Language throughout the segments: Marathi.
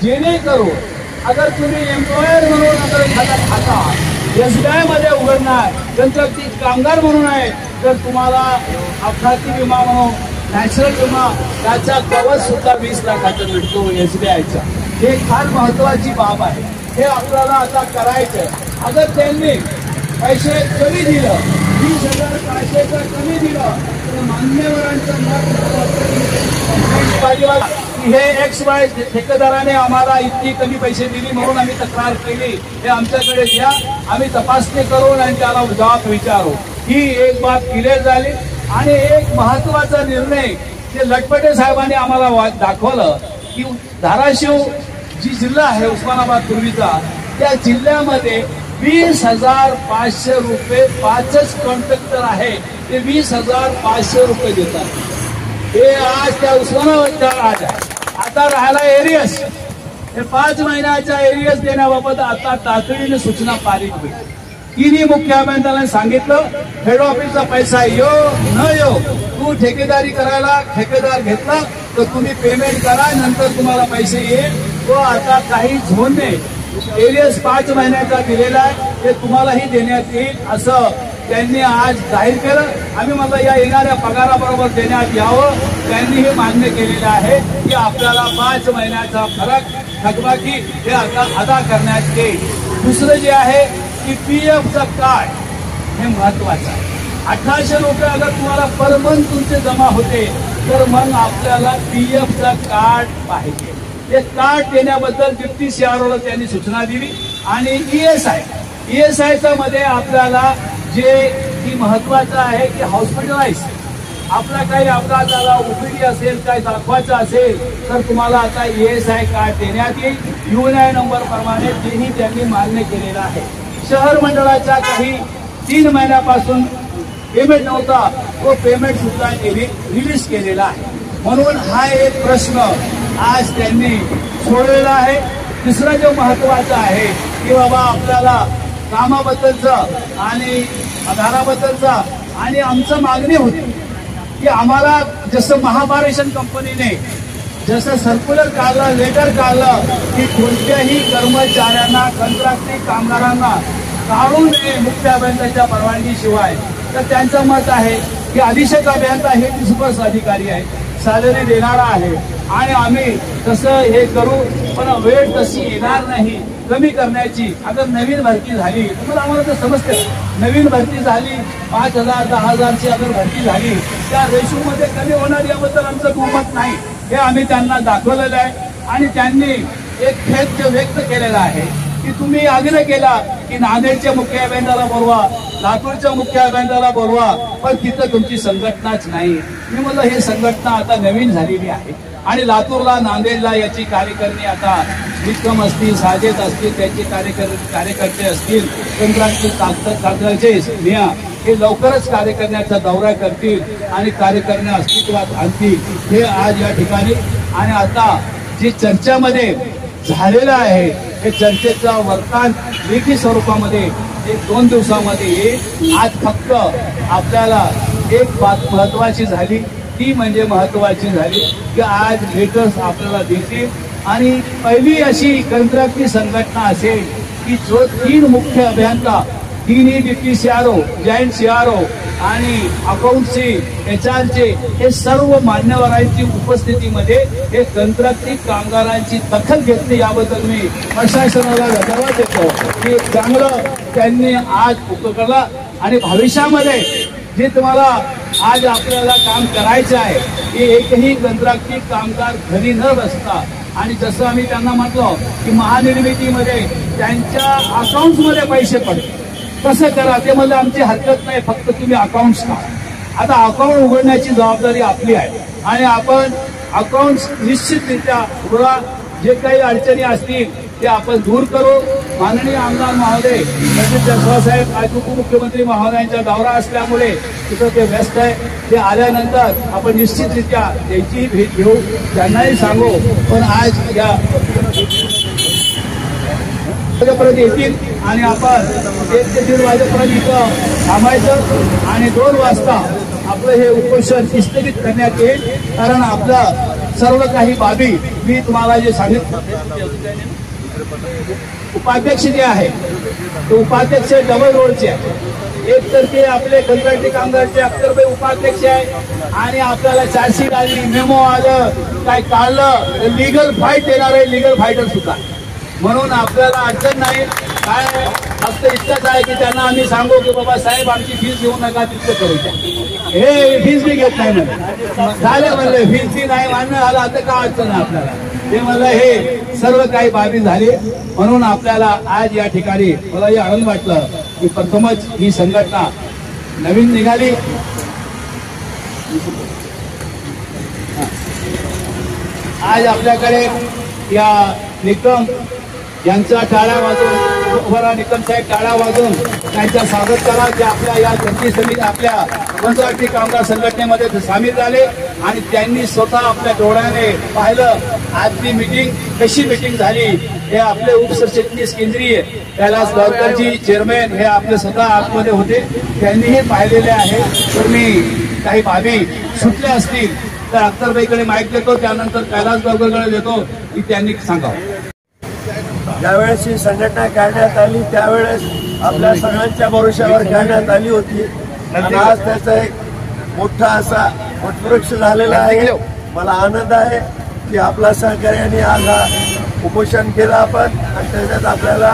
जेणेकरून अगर तुम्ही एम्प्लॉयर म्हणून अगर एखादा खाता SBI मध्ये उघडणार, कंत्राटी कामगार म्हणून आहे, तर तुम्हाला अपघाती विमा म्हणून नॅशनल विमा त्याचा कवच सुद्धा 20 लाखाचा मिळतो SBIचा. हे फार महत्वाची बाब आहे. हे आपल्याला आता करायचं. अगर त्यांनी पैसे कमी दिलं, 20,500 कमी दिलं, तर मान्यवरांचं मत हे XY ठेकेदाराने आम्हाला इतकी कमी पैसे दिली म्हणून आम्ही तक्रार केली, हे आमच्याकडे द्या, आम्ही तपासणी करून आणि त्याला जबाब विचारू. ही एक बाब क्लिअर झाली. आणि एक महत्वाचा निर्णय जे लटपटे साहेबांनी आम्हाला दाखवलं की धाराशिव जी जिल्हा आहे उस्मानाबाद पूर्वीचा, त्या जिल्ह्यामध्ये 20,500 रुपये 5च कॉन्ट्रॅक्टर आहे, ते 20,500 रुपये देतात. हे आज त्या उस्मानाबादच्या आज आहे. आता राहायला एरियस, हे 5 महिन्याच्या एरियस देण्याबाबत आता तातडीने सूचना पारित होईल. तिन्ही मुख्य अभियंत्याने सांगितलं, हेड ऑफिसचा पैसा यो न यो, तू ठेकेदारी करायला ठेकेदार घेतला तर तुम्ही पेमेंट करा, नंतर तुम्हाला पैसे येईल. तो आता काही झोनने एरियस 5 महिन्याचा दिलेला आहे, ते तुम्हालाही देण्यात येईल असं त्यांनी आज जाहीर केलं. आम्ही म्हटलं या येणाऱ्या पगाराबरोबर देण्यात यावं. त्यांनी हे मान्य केलेलं आहे की आपल्याला 5 महिन्याचा फरक थकबाकी हे आता अदा करण्यात येईल. दुसरं जे आहे की PFचं कार्ड, हे महत्वाचं आहे. 1800 रुपये अगर तुम्हाला पर मंथ तुमचे जमा होते, तर मग आपल्याला PFचं कार्ड पाहिजे. ते कार्ड देण्याबद्दल डिप्टी CROला त्यांनी सूचना दिली. आणि ESI मध्ये आपल्याला जे की महत्वाचं आहे की हॉस्पिटलाइज आपला काही अपघात झाला, OPD असेल, काही दाखवायचं असेल, तर तुम्हाला आता ESI कार्ड देण्यात येईल. UNI नंबर प्रमाणे तेही त्यांनी मान्य केलेलं आहे. शहर मंडळाच्या काही 3 महिन्यापासून पेमेंट नव्हता, तो पेमेंट सुद्धा रिलीज केलेला आहे. म्हणून हा एक प्रश्न आज त्यांनी सोडलेला आहे. तिसरा जो महत्वाचा आहे की बाबा आपल्याला कामाबद्दलचं आणि आधाराबद्दलचा आणि आमचं मागणी होती की आम्हाला जसं महापारेषण कंपनीने जसं सर्क्युलर काढलं, लेटर काढलं की कोणत्याही कर्मचाऱ्यांना, कंत्राटी कामगारांना काढू नये मुख्य अभियंत्याच्या परवानगीशिवाय, तर त्यांचं मत आहे की अधीक्षक अभियंता हे डिस्बर्स अधिकारी आहे, सॅलरी देणारा आहे आणि आम्ही तसं हे करू. पण वेळ तशी येणार नाही कमी करण्याची. अगर नवीन भरती झाली, तुम्हाला आम्हाला तर समजते, नवीन भरती झाली 5,000 10,000ची अगर भरती झाली, त्या रेशोमध्ये कमी होणार याबद्दल आमचं दुमत नाही. हे आम्ही त्यांना दाखवलेलं आहे. आणि त्यांनी एक खेद व्यक्त केलेला आहे की तुम्ही आग्रह केला की नांदेडच्या मुख्य अभियंत्याला बोलवा, लातूरच्या मुख्य अभियंत्याला बोलवा, पण तिथं तुमची संघटनाच नाही. मी म्हणलं हे संघटना आता नवीन झालेली आहे आणि लातूरला, नांदेडला याची कार्यकारिणी आता विक्रम असतील, साजेद असतील, त्याचे कार्यकर्ते असतील, कंत्राटी कागदाचे स्नेहा हे लवकरच कार्यकर्त्यांचा दौरा करतील आणि कार्यकर्त्यांना अस्तित्वात आणतील. हे आज या ठिकाणी. आणि आता जे चर्चामध्ये झालेलं आहे, हे चर्चेचं वर्तन लेखी स्वरूपामध्ये 1-2 दिवसामध्ये येईल. आज फक्त आपल्याला एक बात महत्वाची झाली, ती म्हणजे महत्वाची झाली की आज लेटर्स आपल्याला देतील. आणि पहिली अशी कंत्राटी संघटना असेल की जो 3 मुख्य अभियंता, 3ही डिप्टी CRO, जॉईंट CRO आणि अकाउंटचे, HRचे हे सर्व मान्यवरांची उपस्थितीमध्ये हे कंत्राटी कामगारांची दखल घेतली. याबद्दल मी प्रशासनाला धन्यवाद देतो की चांगलं त्यांनी आज उपक्रम. आणि भविष्यामध्ये जे तुम्हाला आज आपल्याला काम करायचं आहे की एकही कंत्राटी कामगार घरी न बसता, आणि जसं आम्ही त्यांना म्हटलं की महानिर्मितीमध्ये त्यांच्या अकाउंट्समध्ये पैसे पडले, कसं करा. ते म्हणजे आमची हरकत नाही, फक्त तुम्ही अकाउंट्स का. आता अकाउंट उघडण्याची जबाबदारी आपली आहे आणि आपण अकाउंट्स निश्चितरित्या उघडा. जे काही अडचणी असतील ते आपण दूर करू. माननीय आमदार महोदय तसेच जसवासाहेब आज उपमुख्यमंत्री महोदयांचा दौरा असल्यामुळे तिथं ते व्यस्त आहे. ते आल्यानंतर आपण निश्चितरित्या त्यांची भेट घेऊ, त्यांनाही सांगू. पण आज या वाजेपर्यंत येतील आणि आपण 1 ते 1:30 वाजेपर्यंत इथं थांबायचं आणि 2 वाजता आपलं हे उपोषण स्थगित करण्यात येईल. कारण आपलं सर्व काही बाबी मी तुम्हाला जे सांगितलं, उपाध्यक्ष जे आहे ते उपाध्यक्ष डबल रोडचे आहे. एक तर ते आपले कंत्राटी कामगारचे अख्तरभाई उपाध्यक्ष आहे आणि आपल्याला चार्जशीट आली, मेमो आलं, काय काढलं, लिगल फाईट देणार आहे, लिगल फायटर सुद्धा. म्हणून आपल्याला अडचण नाही. काय फक्त इतकंच आहे की त्यांना आम्ही सांगू की बाबा साहेब आमची फीस घेऊ नका, तितकं करू द्या. हे फीस बी घेत नाही म्हणलं, झालं म्हणलं फीस बी नाही मान्य झालं, आता काय अडचण आहे आपल्याला. ते म्हणलं हे सर्व काही बाबी झाली. म्हणून आपल्याला आज या ठिकाणी मला हे आनंद वाटलं की प्रथमच ही संघटना नवीन निघाली. आज आपल्याकडे या निकम यांचा टाळ्या वाजवून, निकम साहेब टाळ्या वाजवून त्यांच्या स्वागत करा की आपल्या या जनती समिती आपल्या कंत्राटी कामगार संघटनेमध्ये सामील झाले आणि त्यांनी स्वतः आपल्या डोळ्याने पाहिलं आजची मीटिंग कशी मीटिंग झाली. हे आपले उपसरचिटणीस केंद्रीय कैलास गावकरजी चेअरमॅन हे आपले स्वतः आतमध्ये होते, त्यांनीही पाहिलेले आहे. तर मी काही बाबी सुटल्या असतील तर अख्तरबाईकडे माईक देतो, त्यानंतर कैलास गावकरकडे देतो की त्यांनी सांगावं. ज्यावेळेस ही संघटना काढण्यात आली त्यावेळेस आपल्या सगळ्यांच्या भरोश्यावर काढण्यात आली होती आणि आज त्याचा एक मोठा असा वटवृक्ष झालेला आहे. मला आनंद आहे की आपला सहकार्याने आज हा उपोषण केलं आपण आणि त्याच्यात आपल्याला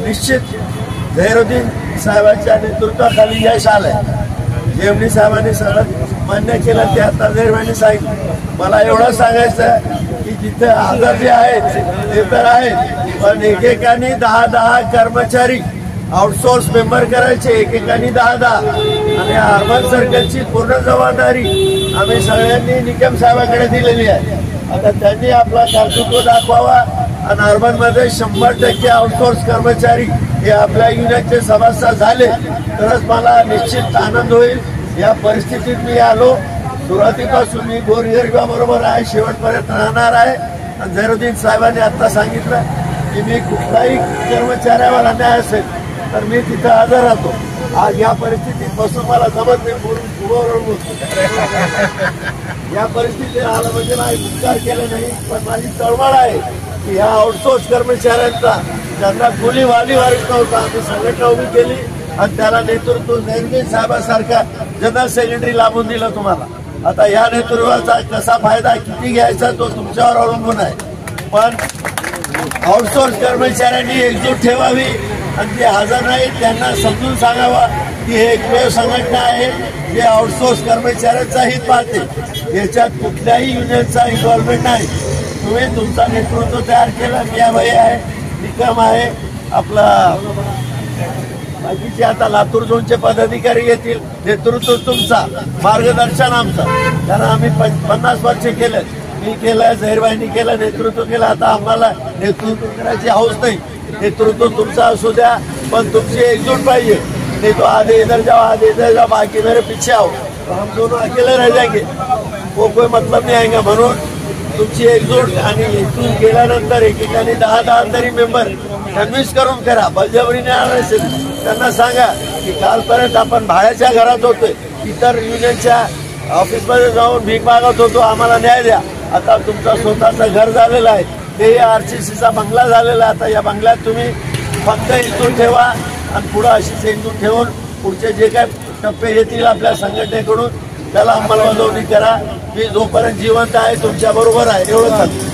निश्चित झहिरुद्दीन साहेबांच्या नेतृत्वाखाली यश आलंय. जेवणी साहेबांनी सगळं मान्य केलं ते आता झहिरभाईंनी सांगितलं. मला एवढं सांगायचं की जिथे आजार जे आहेत ते तर आहेत, पण एकेकानी 10 कर्मचारी आउटसोर्स मेंबर करायचे, एकेकानी 10 आणि अर्बन सर्कलची पूर्ण जबाबदारी आम्ही सगळ्यांनी निकम साहेबांकडे दिलेली आहे. आता त्यांनी आपला कर्तृत्व दाखवावा आणि अर्बनमध्ये 100% आउटसोर्स कर्मचारी हे आपल्या युनियनचे सभासद झाले तरच मला निश्चित आनंद होईल. या परिस्थितीत मी आलो, सुरुवातीपासून मी गोरगरिबाबरोबर आहे, शेवटपर्यंत राहणार आहे. आणि झहिरुद्दीन साहेबांनी आता सांगितलं की मी कुठलाही कर्मचाऱ्यावर अन्याय असेल तर मी तिथं हजर राहतो. आज या परिस्थितीत बसून मला जमत नाही, या परिस्थितीत आलं म्हणजे नाही उपचार केले नाही, पण माझी तळमळ आहे की ह्या आउटसोर्स कर्मचाऱ्यांचा ज्यांना कुणी वालीवारीत नव्हता आम्ही संघटना उभी केली आणि त्याला नेतृत्व झहिरुद्दीन साहेबांसारखा जनरल सेक्रेटरी लाभून दिलं तुम्हाला. आता या नेतृत्वाचा कसा फायदा किती घ्यायचा तो तुमच्यावर अवलंबून आहे. पण आउटसोर्स कर्मचाऱ्यांनी एकजूट ठेवावी आणि जे हजर नाहीत त्यांना समजून सांगावा की हे एकमेव संघटना आहे जे आउटसोर्स कर्मचाऱ्यांचा हित पाहते. याच्यात कुठल्याही युनियनचा इन्व्हॉल्वमेंट नाही. तुम्ही तुमचा नेतृत्व तयार केलं, मियाभाई आहे, निकम आहे, आपला बाकीचे आता लातूर झोनचे पदाधिकारी येतील, नेतृत्व तुमचा, मार्गदर्शन आमचं. कारण आम्ही 50 वर्ष केलं, मी केलं, झहिरभाईंनी केलं, नेतृत्व केलं. आता आम्हाला नेतृत्व करायची हौस नाही. नेतृत्व तुमचा असू द्या पण तुमची एकजूट पाहिजे. नहीं तो आधे इधर जाओ आधे इधर जाओ बाकी मेरे पीछे आओ तो हम दोनों अकेले रह जाएंगे, वो कोई मतलब नहीं आएगा. म्हणून तुमची एकजूट आणि इथून गेल्यानंतर एकेकाने 10 तरी मेंबर कन्व्हिन्स करून करा. बळजबरीने आणायचे त्यांना सांगा की कालपर्यंत आपण भाड्याच्या घरात होतोय, इतर युनियनच्या ऑफिसमध्ये जाऊन भीक मागत होतो, आम्हाला न्याय द्या. आता तुमचा स्वतःचं घर झालेलं आहे, ते RCCचा बंगला झालेला. आता या बंगल्यात तुम्ही फक्त एकजूट ठेवा आणि पुढे अशीच एकजूट ठेवून पुढचे जे काय टप्पे येतील आपल्या संघटनेकडून त्याला अंमलबजावणी करा. मी जोपर्यंत जिवंत आहे तुमच्या बरोबर आहे, एवढं सांगतो.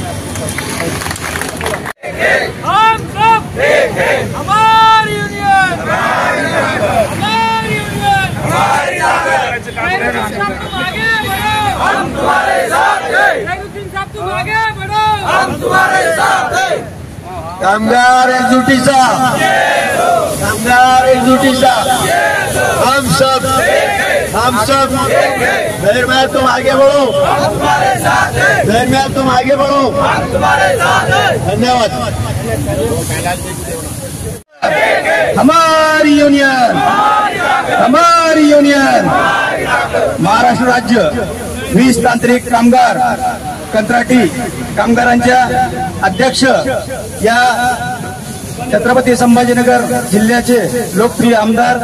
कामगार एकजुटीचा, कामगार एकजुटीचा, हम सब धैर्य तुम आगे बढ़ो, धैर्य तुम आगे बढ़ो. धन्यवाद. हमारी यूनियन, हमारी यूनियन. महाराष्ट्र राज्य 20 तांत्रिक कामगार कंत्राटी कामगारांच्या अध्यक्ष या छत्रपती संभाजीनगर जिल्ह्याचे लोकप्रिय आमदार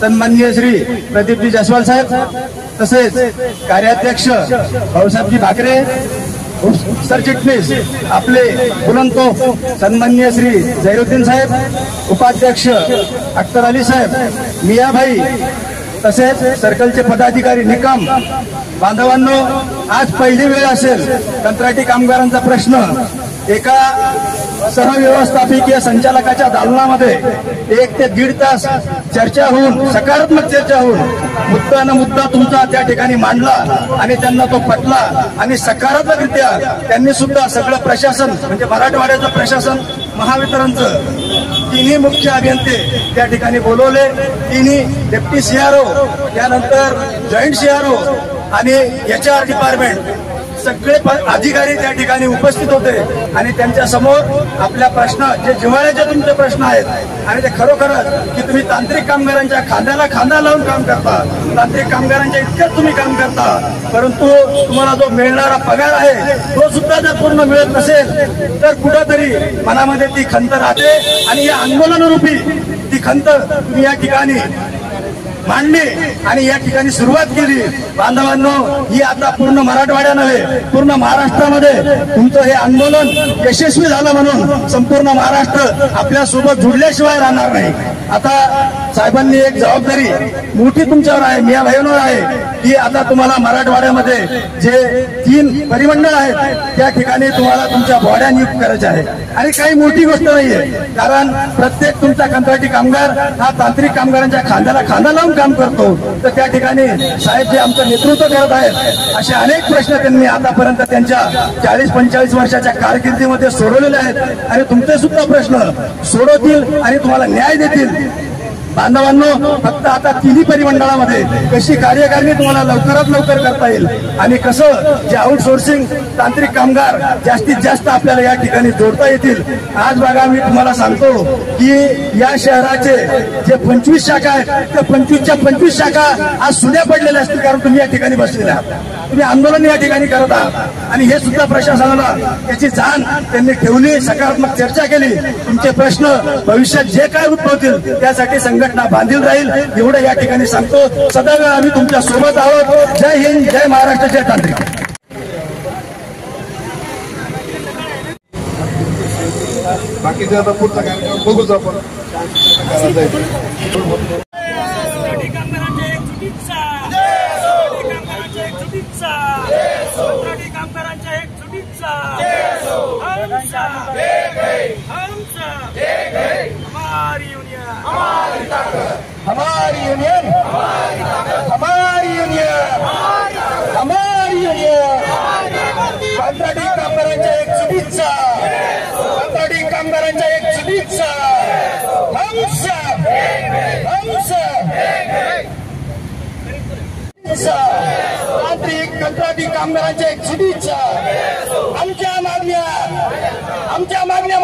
सन्माननीय श्री प्रदीपजी जयस्वाल साहेब, तसेच कार्याध्यक्ष भाऊसाहेबजी भाकरे, सरचिटणीस आपले बुलंतो सन्माननीय श्री जैरुद्दीन साहेब, उपाध्यक्ष अख्तर अली साहेब, मियाभाई, तसेच सर्कलचे पदाधिकारी निकम बांधवांनो, आज पहिली वेळ असेल कंत्राटी कामगारांचा प्रश्न एका सहव्यवस्थापकीय संचालकाच्या दालनामध्ये 1 ते 1.5 तास चर्चा होऊन, सकारात्मक चर्चा होऊन मुद्दा तुमचा त्या ठिकाणी मांडला आणि त्यांना तो पटला आणि सकारात्मकरित्या त्यांनी सुद्धा सगळं प्रशासन म्हणजे मराठवाड्याचं प्रशासन, महावितरणचं तिन्ही मुख्य अभियंते त्या ठिकाणी बोलवले, तिन्ही डेप्टी सीआरओ, त्यानंतर जॉईंट सीआरओ आणि HR डिपार्टमेंट सगळे अधिकारी त्या ठिकाणी उपस्थित होते आणि त्यांच्या समोर आपल्या प्रश्न जे जिव्हाळ्याचे तुमचे प्रश्न आहेत आणि ते खरोखरच की तुम्ही तांत्रिक कामगारांच्या खांद्याला खांदा लावून काम करता, तांत्रिक कामगारांच्या इतकंच तुम्ही काम करता, परंतु तुम्हाला जो मिळणारा पगार आहे तो सुद्धा जर पूर्ण मिळत नसेल तर कुठंतरी मनामध्ये ती खंत राहते आणि या आंदोलनरूपी ती खंत तुम्ही या ठिकाणी मांडली आणि या ठिकाणी सुरुवात केली. बांधवांनो, ही आता पूर्ण मराठवाड्या नव्हे, पूर्ण महाराष्ट्रामध्ये तुमचं हे आंदोलन यशस्वी झालं म्हणून संपूर्ण महाराष्ट्र आपल्या सोबत जुडल्याशिवाय राहणार नाही. आता साहेबांनी एक जबाबदारी मोठी तुमच्यावर आहे, मिया भाईंवर आहे, की आता तुम्हाला मराठवाड्यामध्ये जे 3 परिमंडळ आहेत त्या ठिकाणी तुम्हाला तुमच्या बॉड्या नियुक्त करायच्या आहे आणि काही मोठी गोष्ट नाहीये, कारण प्रत्येक तुमचा कंत्राटी कामगार हा तांत्रिक कामगारांच्या खांद्याला खांदा लावून काम करतो. तर त्या ठिकाणी साहेब जे आमचं नेतृत्व करत आहेत असे अनेक प्रश्न त्यांनी आतापर्यंत त्यांच्या 40-45 वर्षाच्या कारकिर्दीमध्ये सोडवलेले आहेत आणि तुमचे सुद्धा प्रश्न सोडवतील आणि तुम्हाला न्याय देतील. बांधवांनो, फक्त आता तिन्ही परिमंडळामध्ये कशी कार्यकारिणी तुम्हाला लवकरात लवकर करता येईल आणि कसं जे आउटसोर्सिंग तांत्रिक कामगार जास्तीत जास्त आपल्याला या ठिकाणी जोडता येतील. आज बघा, मी तुम्हाला सांगतो की या शहराचे जे 25 शाखा आहेत त्या 25च्या 25 शाखा आज सुद्या पडलेल्या असतील, कारण तुम्ही या ठिकाणी बसलेले आहात, तुम्ही आंदोलन या ठिकाणी करत आहात आणि हे सुद्धा प्रशासनाला त्याची जाण त्यांनी ठेवली, सकारात्मक चर्चा केली. तुमचे प्रश्न भविष्यात जे काय उद्भवतील त्यासाठी संघटना बांधील राहील एवढं या ठिकाणी सांगतो. सदैव आम्ही तुमच्या सोबत आहोत. जय हिंद, जय महाराष्ट्र, जय तांत्रिक. बाकीचे आता पुढचा कार्यक्रम बघूच आपण. हमारी यूनियन, हमारी यूनियन, हमारी यूनियन. कंत्राटी कामगारांच्या एक शुभेच्छा, कंत्राटी कामगारांच्या एक शुभेच्छा. तांत्रिक कंत्राटी कामगारांच्या एक शुभेच्छा. आमच्या मागण्या मान्य, आमच्या मागण्या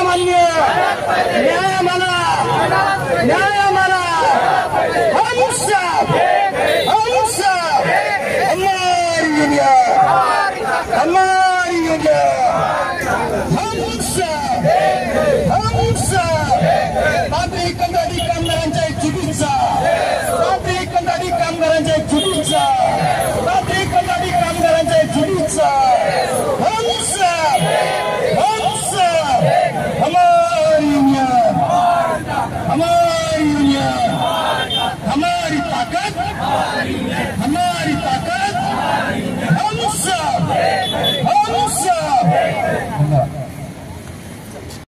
मान्य. न्याय आम्हाला, न्याय आम्हाला. हमारी युनियन, हमारी युनियन. तांत्रिक कंत्राटी कामगारांच्या एक शुभेच्छा, तांत्रिक कंत्राटी कामगारांच्या एक शुभेच्छा, तांत्रिक कंत्राटी कामगारांच्या एक शुभेच्छा. हमारी यूनियन, हमारी यूनियन, हमारी ताकत,